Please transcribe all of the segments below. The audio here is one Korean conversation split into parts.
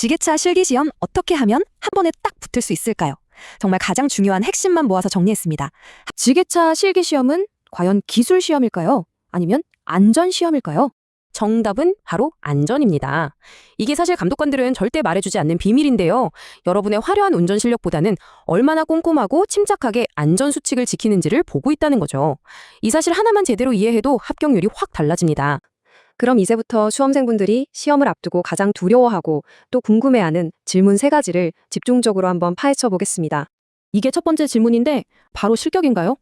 지게차 실기시험 어떻게 하면 한 번에 딱 붙을 수 있을까요? 정말 가장 중요한 핵심만 모아서 정리했습니다. 지게차 실기시험은 과연 기술 시험일까요? 아니면 안전 시험일까요? 정답은 바로 안전입니다. 이게 사실 감독관들은 절대 말해주지 않는 비밀인데요. 여러분의 화려한 운전 실력보다는 얼마나 꼼꼼하고 침착하게 안전 수칙을 지키는지를 보고 있다는 거죠. 이 사실 하나만 제대로 이해해도 합격률이 확 달라집니다. 그럼 이제부터 수험생분들이 시험을 앞두고 가장 두려워하고 또 궁금해하는 질문 3가지를 집중적으로 한번 파헤쳐 보겠습니다. 이게 첫 번째 질문인데 바로 실격인가요?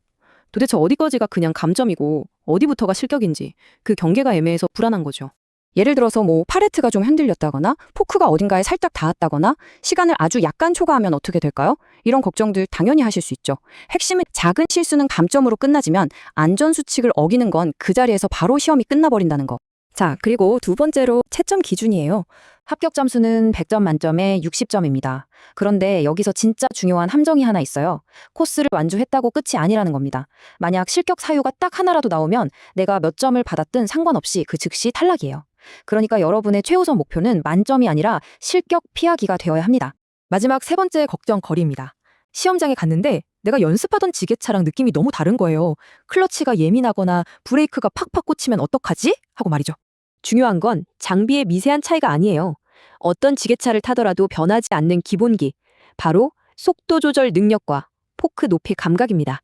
도대체 어디까지가 그냥 감점이고 어디부터가 실격인지 그 경계가 애매해서 불안한 거죠. 예를 들어서 팔레트가 좀 흔들렸다거나 포크가 어딘가에 살짝 닿았다거나 시간을 아주 약간 초과하면 어떻게 될까요? 이런 걱정들 당연히 하실 수 있죠. 핵심은 작은 실수는 감점으로 끝나지만 안전수칙을 어기는 건 그 자리에서 바로 시험이 끝나버린다는 거. 자, 그리고 두 번째로 채점 기준이에요. 합격 점수는 100점 만점에 60점입니다. 그런데 여기서 진짜 중요한 함정이 하나 있어요. 코스를 완주했다고 끝이 아니라는 겁니다. 만약 실격 사유가 딱 하나라도 나오면 내가 몇 점을 받았든 상관없이 그 즉시 탈락이에요. 그러니까 여러분의 최우선 목표는 만점이 아니라 실격 피하기가 되어야 합니다. 마지막 3번째 걱정거리입니다. 시험장에 갔는데 내가 연습하던 지게차랑 느낌이 너무 다른 거예요. 클러치가 예민하거나 브레이크가 팍팍 꽂히면 어떡하지? 하고 말이죠. 중요한 건 장비의 미세한 차이가 아니에요. 어떤 지게차를 타더라도 변하지 않는 기본기, 바로 속도 조절 능력과 포크 높이 감각입니다.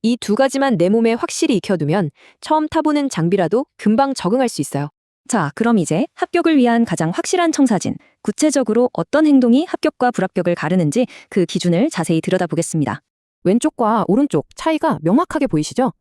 이 2가지만 내 몸에 확실히 익혀두면 처음 타보는 장비라도 금방 적응할 수 있어요. 자, 그럼 이제 합격을 위한 가장 확실한 청사진, 구체적으로 어떤 행동이 합격과 불합격을 가르는지 그 기준을 자세히 들여다보겠습니다. 왼쪽과 오른쪽 차이가 명확하게 보이시죠?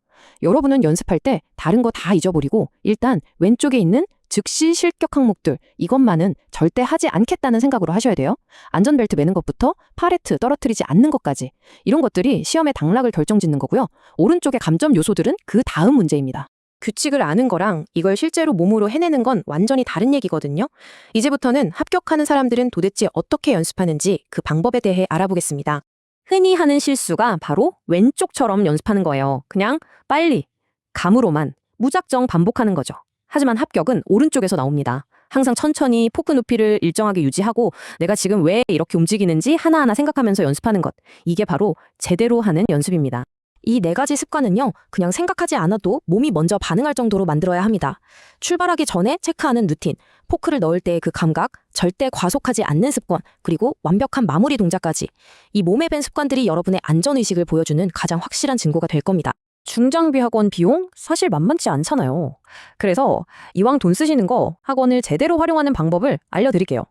여러분은 연습할 때 다른 거 다 잊어버리고 일단 왼쪽에 있는 즉시 실격 항목들 이것만은 절대 하지 않겠다는 생각으로 하셔야 돼요. 안전벨트 매는 것부터 팔레트 떨어뜨리지 않는 것까지 이런 것들이 시험의 당락을 결정짓는 거고요. 오른쪽의 감점 요소들은 그 다음 문제입니다. 규칙을 아는 거랑 이걸 실제로 몸으로 해내는 건 완전히 다른 얘기거든요. 이제부터는 합격하는 사람들은 도대체 어떻게 연습하는지 그 방법에 대해 알아보겠습니다. 흔히 하는 실수가 바로 왼쪽처럼 연습하는 거예요. 그냥 빨리, 감으로만, 무작정 반복하는 거죠. 하지만 합격은 오른쪽에서 나옵니다. 항상 천천히 포크 높이를 일정하게 유지하고 내가 지금 왜 이렇게 움직이는지 하나하나 생각하면서 연습하는 것. 이게 바로 제대로 하는 연습입니다. 이 4가지 습관은요, 그냥 생각하지 않아도 몸이 먼저 반응할 정도로 만들어야 합니다. 출발하기 전에 체크하는 루틴, 포크를 넣을 때의 그 감각, 절대 과속하지 않는 습관, 그리고 완벽한 마무리 동작까지. 이 몸에 밴 습관들이 여러분의 안전의식을 보여주는 가장 확실한 증거가 될 겁니다. 중장비 학원 비용 사실 만만치 않잖아요. 그래서 이왕 돈 쓰시는 거 학원을 제대로 활용하는 방법을 알려드릴게요.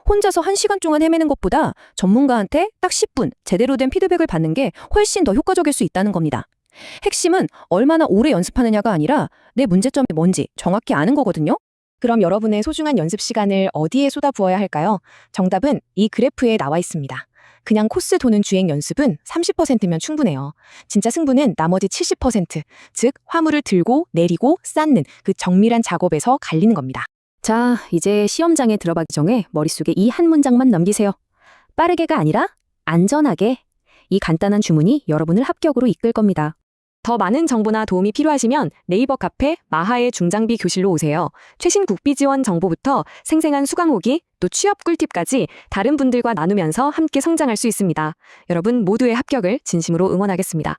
혼자서 1시간 동안 헤매는 것보다 전문가한테 딱 10분 제대로 된 피드백을 받는 게 훨씬 더 효과적일 수 있다는 겁니다. 핵심은 얼마나 오래 연습하느냐가 아니라 내 문제점이 뭔지 정확히 아는 거거든요. 그럼 여러분의 소중한 연습 시간을 어디에 쏟아부어야 할까요? 정답은 이 그래프에 나와 있습니다. 그냥 코스 도는 주행 연습은 30%면 충분해요. 진짜 승부는 나머지 70%, 즉 화물을 들고 내리고 쌓는 그 정밀한 작업에서 갈리는 겁니다. 자, 이제 시험장에 들어가기 전에 머릿속에 이 한 문장만 남기세요. 빠르게가 아니라 안전하게. 이 간단한 주문이 여러분을 합격으로 이끌 겁니다. 더 많은 정보나 도움이 필요하시면 네이버 카페 마하의 중장비 교실로 오세요. 최신 국비 지원 정보부터 생생한 수강 후기, 또 취업 꿀팁까지 다른 분들과 나누면서 함께 성장할 수 있습니다. 여러분 모두의 합격을 진심으로 응원하겠습니다.